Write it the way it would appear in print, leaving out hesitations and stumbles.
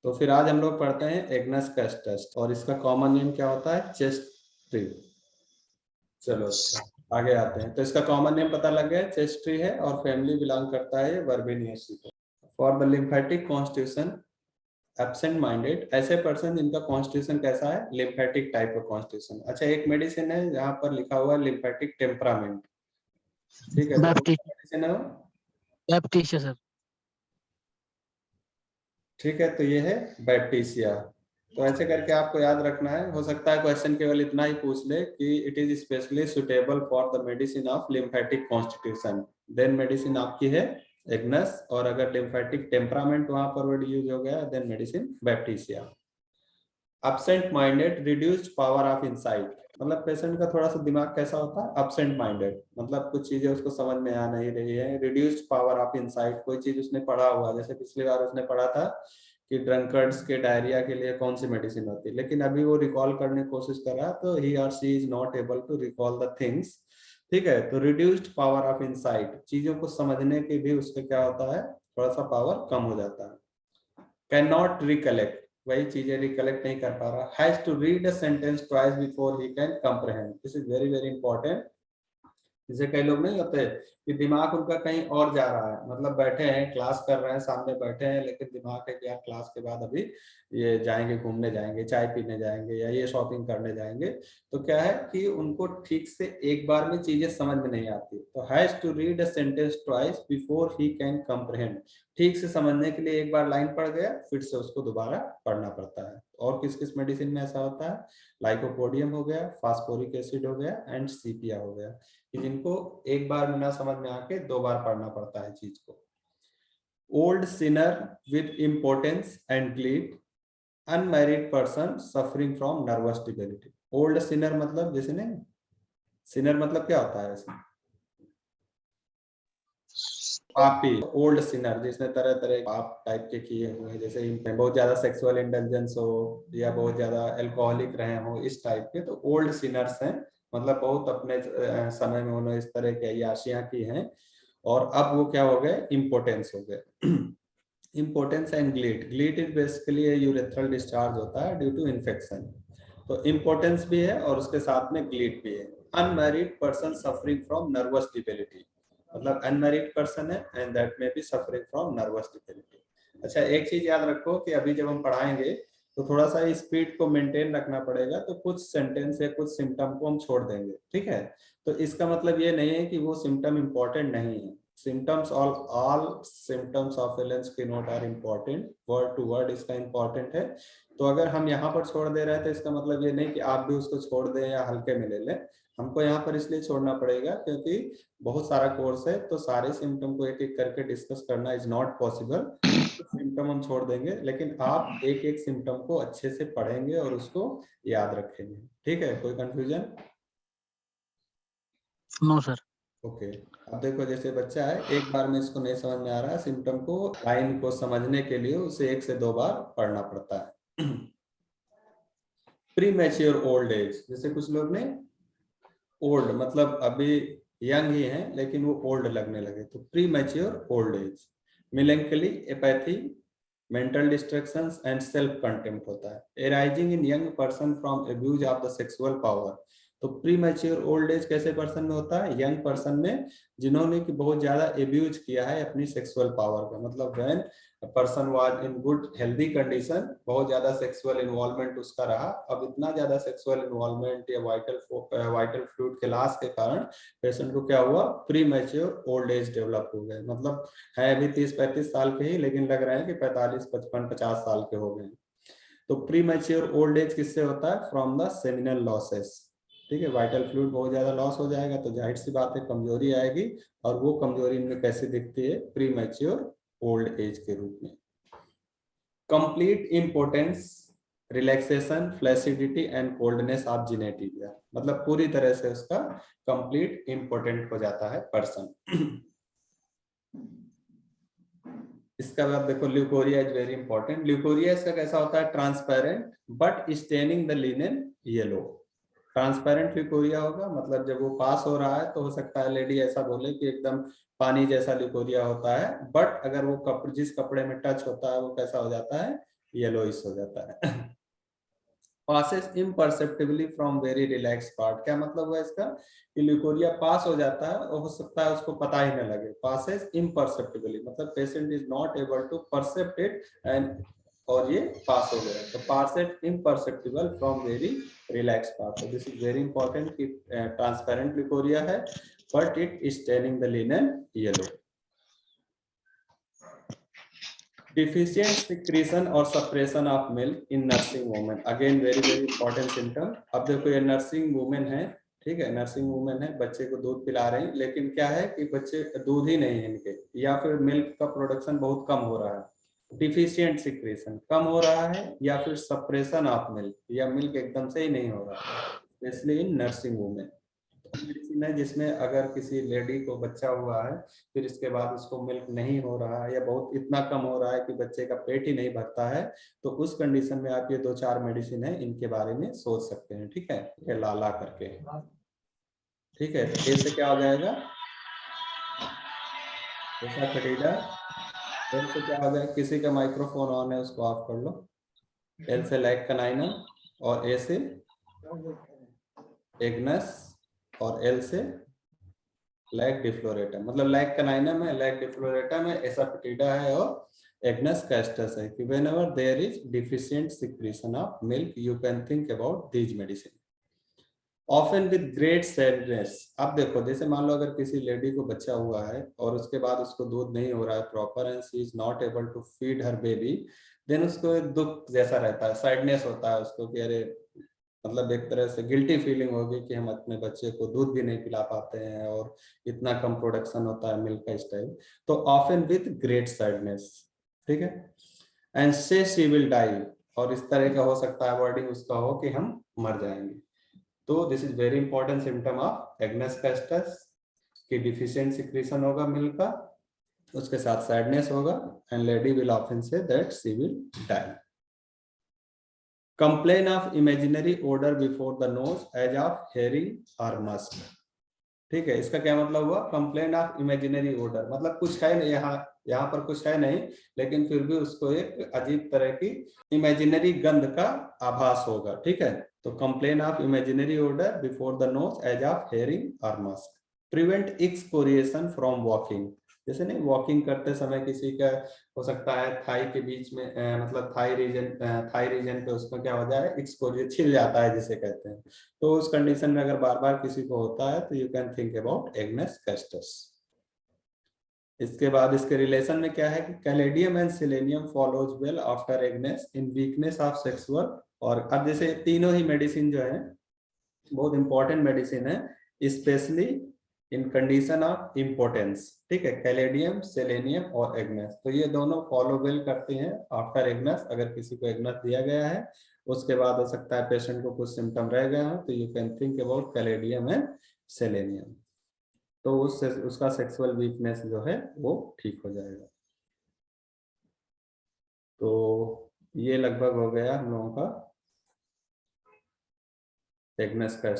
तो फिर आज हम लोग पढ़ते हैं एग्नस कैस्टस और इसका कॉमन नेम क्या होता है? चेस्ट एग्नस कैस्टस, और इसका कॉमन नेम क्या होता है? Chest tree. चलो अच्छा आगे आते हैं। तो इसका कॉमन नेम पता लग गया, चेस्ट ट्री है और फैमिली बिलोंग करता है वर्बेनिएसी को। For the lymphatic constitution absent minded, ऐसे पर्सन जिनका कॉन्स्टिट्यूशन कैसा है? लिम्फेटिक टाइप का कॉन्स्टिट्यूशन। अच्छा, एक मेडिसिन है जहां पर लिखा हुआ है लिम्फेटिक टेम्परामेंट, ठीक है, तो कौन सा मेडिसिन है वो? बैप्टिशिया सर। ठीक है, तो ये है बैप्टिशिया। तो ऐसे करके आपको याद रखना है। हो सकता है क्वेश्चन केवल इतना ही पूछ ले कि it is specially suitable for the medicine of lymphatic constitution, then medicine आपकी है एग्नस, और अगर लिम्फेटिक टेम्परामेंट वहां पर वर्ड यूज हो गया then medicine baptisia. Absent minded, reduced power of insight, मतलब पेशेंट का थोड़ा सा दिमाग कैसा होता है? एब्सेंट माइंडेड, मतलब कुछ चीजें उसको समझ में आ नहीं रही है। रिड्यूस्ड पावर ऑफ इंसाइट, कोई चीज उसने पढ़ा हुआ, जैसे पिछली बार उसने पढ़ा था कि ड्रंकर्ड्स के डायरिया के लिए कौन सी मेडिसिन होती है, लेकिन अभी वो रिकॉल करने की कोशिश कर रहा है तो ही और she is not able to recall the things. ठीक है, तो रिड्यूस्ड पावर ऑफ इंसाइट, चीजों को समझने के भी उसके क्या होता है? थोड़ा सा पावर कम हो जाता है। कैन नॉट रिकलेक्ट, वही चीजें रिकलेक्ट नहीं कर पा रहा। Has to read a sentence twice before he can comprehend, this is very very important. जैसे कई लोग नहीं होते कि दिमाग उनका कहीं और जा रहा है, मतलब बैठे हैं क्लास कर रहे हैं, सामने बैठे हैं, लेकिन दिमाग है कि यार क्लास के बाद अभी ये जाएंगे, घूमने जाएंगे, चाय पीने जाएंगे या ये शॉपिंग करने जाएंगे। तो क्या है कि उनको ठीक से एक बार में चीजें समझ में नहीं आती। तो has to read a sentence twice before he can comprehend, ठीक से समझने के लिए एक बार लाइन पढ़ गया फिर से उसको दोबारा पढ़ना पड़ता है। और किस किस मेडिसिन में ऐसा होता है? लाइकोपोडियम हो गया, फास्फोरिक एसिड हो गया एंड सीपिया हो गया, कि जिनको एक बार में ना समझ में आके दो बार पढ़ना पड़ता है चीज को। Old sinner with impotence and gleet, unmarried person suffering from nervous debility. Old sinner मतलब जैसे नहीं, सिनर मतलब क्या होता है ऐसे? पापी। ओल्ड सिनर जिसने तरह तरह पाप टाइप के किए हुए हैं, जैसे बहुत ज्यादा सेक्सुअल इंटेलिजेंस हो या बहुत ज्यादा अल्कोहलिक रहे हो, इस टाइप के, तो ओल्ड सिनर्स हैं। मतलब बहुत अपने समय में उन्होंने इस तरह की अय्याशियां की हैं और अब वो क्या हो गए? इम्पोर्टेंस हो गए। Impotence and gleet, gleet is basically urethral discharge होता है ड्यू टू इन्फेक्शन। तो इम्पोर्टेंस भी है और उसके साथ में ग्लीट भी है। Unmarried person suffering from nervous debility, मतलब अनमैरिड पर्सन है एंड दैट में be suffering from nervous debility. अच्छा, एक चीज याद रखो कि अभी जब हम पढ़ाएंगे तो थोड़ा सा स्पीड को मेंटेन रखना पड़ेगा, तो कुछ सेंटेंस या कुछ सिम्टम को हम छोड़ देंगे, ठीक है? तो इसका मतलब ये नहीं है कि वो सिम्टम इंपॉर्टेंट नहीं है। Symptoms all symptoms of Allen's keynote are important, word to word इसका इंपॉर्टेंट है। तो अगर हम यहाँ पर छोड़ दे रहे हैं तो इसका मतलब ये नहीं कि आप भी उसको छोड़ दें या हल्के में ले लें। हमको यहाँ पर इसलिए छोड़ना पड़ेगा क्योंकि बहुत सारा कोर्स है, तो सारे सिम्टम को एक एक करके डिस्कस करना इज नॉट पॉसिबल। सिम्टम हम छोड़ देंगे, लेकिन आप एक एक सिम्टम को अच्छे से पढ़ेंगे और उसको याद रखेंगे, ठीक है? कोई कंफ्यूजन? No sir. ओके। अब देखो, जैसे बच्चा है, एक बार में इसको नहीं समझ में आ रहा है सिम्टम को, लाइन को समझने के लिए उसे एक से दो बार पढ़ना पड़ता है। प्री मैच्योर ओल्ड एज, जैसे कुछ लोग ने ओल्ड मतलब अभी यंग ही हैं लेकिन वो ओल्ड लगने लगे, तो premature old age. Melancholy, apathy, mental distractions and self contempt होता है। Arising in young person from abuse of the sexual power. तो प्री मैच्योर ओल्ड एज कैसे पर्सन में होता है? यंग पर्सन में जिन्होंने कि बहुत ज्यादा एब्यूज किया है अपनी सेक्सुअल पावर का, मतलब when person was in good healthy condition, बहुत ज्यादा सेक्सुअल इन्वॉल्वमेंट उसका रहा। अब इतना ज्यादा सेक्सुअल इन्वॉल्वमेंट या वाइटल फ्लूइड के लॉस के कारण पेशेंट को क्या हुआ? Pre mature old as develop हो गए, मतलब है अभी 30-35 साल के ही लेकिन लग रहे हैं कि 45-55-50 साल के हो गए। तो प्री मैच्योर ओल्ड एज किससे होता है? फ्रॉम द सेमिनल लॉसेस, ठीक है? वाइटल फ्लूइड बहुत ज्यादा लॉस हो जाएगा तो जाहिर सी बात है कमजोरी आएगी, और वो कमजोरी इनमें कैसे दिखती है? प्री मैच्योर ओल्ड एज के रूप में। Complete importance, relaxation, flaccidity and coldness of genitalia, मतलब पूरी तरह से उसका कंप्लीट इंपोर्टेंट हो जाता है पर्सन। इसका बाद देखो, leucorrhoea is very important. Leucorrhoea इसका कैसा होता है? Transparent but staining the linen yellow. Transparent leucorrhoea होगा, मतलब जब वो पास हो रहा है तो हो सकता है लेडी ऐसा बोले कि एकदम पानी जैसा ल्यूकोरिया होता है, बट अगर वो जिस कपड़े में टच होता है वो कैसा हो जाता है? येलोइश हो जाता है। passes imperceptibly from very relaxed part, क्या मतलब हुआ इसका कि ल्यूकोरिया पास हो जाता है और हो सकता है उसको पता ही न लगे। passes imperceptibly मतलब patient is not able to percept it and और ये पास हो गया। तो passes imperceptible from very relaxed part, तो दिस इज वेरी इंपॉर्टेंट कि ट्रांसपेरेंट ल्यूकोरिया है but it is staining the linen yellow। Deficient secretion और suppression of milk in nursing women, again very very important symptom. अब देखो ये nursing women है, ठीक है, नर्सिंग वुमेन है, बच्चे को दूध पिला रही है, लेकिन क्या है कि बच्चे दूध ही नहीं है इनके, या फिर मिल्क का प्रोडक्शन बहुत कम हो रहा है। डिफिशिएंट सिक्रीशन कम हो रहा है, या फिर सप्रेशन ऑफ मिल्क, या मिल्क एकदम से ही नहीं हो रहा है, इसलिए नर्सिंग वुमेन। मेडिसिन है जिसमें अगर किसी लेडी को बच्चा हुआ है, फिर इसके बाद उसको मिल्क नहीं हो रहा है या बहुत इतना कम हो रहा है कि बच्चे का पेट ही नहीं भरता है, तो उस कंडीशन में आप ये 2-4 मेडिसिन है इनके बारे में सोच सकते हैं, ठीक है, ये लाला करके, ठीक है। तो ए से क्या हो जाएगा, ऐसा कटेगा। एल से क्या हो जाएगा, किसी का माइक्रोफोन ऑन है उसको ऑफ कर लो। एल से लैक कनाइनम, और ए से एग्नस, और एल से लैक डिफ्लोरेटम, मतलब लैक कनाइनम है, लैक डिफ्लोरेटम है, एसाफेटिडा है और एग्नस कैस्टस है। कि whenever there is deficient secretion of milk you can think about these medicine often with great sadness। अब देखो जैसे मान लो अगर किसी लेडी को बच्चा हुआ है और उसके बाद उसको दूध नहीं हो रहा है proper and she is not able to feed her baby, then उसको एक दुख जैसा रहता है, सैडनेस होता है उसको कि अरे, मतलब एक तरह से गिल्टी फीलिंग होगी कि हम अपने बच्चे को दूध भी नहीं पिला पाते हैं और इतना कम प्रोडक्शन होता है मिल्क का इस टाइप। तो ऑफन विथ ग्रेट सैडनेस, ठीक है, एंड से शी विल डाई, और इस तरह का हो सकता है वर्डिंग उसका हो कि हम मर जाएंगे। तो this is very important symptom of Agnus castus कि डिफिशिएंट सिक्रीशन होगा मिल्क का, उसके साथ सैडनेस होगा, and lady will often say that she will die. Complain of imaginary odor before the nose as of hearing or musk, ठीक है, इसका क्या मतलब हुआ, कंप्लेन ऑफ इमेजिनरी ओडर, मतलब कुछ है नहीं यहाँ पर कुछ है नहीं, लेकिन फिर भी उसको एक अजीब तरह की इमेजिनरी गंध का आभास होगा, ठीक है। तो complain of imaginary odour before the nose as of herring और musk. Prevent excoriation from walking, जैसे नहीं वॉकिंग करते समय किसी का हो सकता है थाई के बीच में मतलब थाई रीजन पे उसमें क्या हो जाए, एक्सपोरिएशन छिल जाता है जिसे कहते हैं। तो उस कंडीशन में अगर बार बार किसी को होता है तो you can think about agnus castus. इसके बाद इसके रिलेशन में क्या है कि caladium and selenium follows well after Agnes in weakness of sexual. और अब जैसे तीनों ही मेडिसिन जो है बहुत इंपॉर्टेंट मेडिसिन है specially in condition of importance, ठीक है, कैलेडियम, सेलेनियम और एग्नस, तो ये दोनों फॉलो वेल करते हैं आफ्टर एग्नस। अगर किसी को एग्नस दिया गया है उसके बाद हो सकता है पेशेंट को कुछ सिम्टम रह गए हो, तो you can think about caladium and selenium, तो उससे उसका सेक्सुअल वीकनेस जो है वो ठीक हो जाएगा। तो ये लगभग हो गया हम लोगों का एग्नस का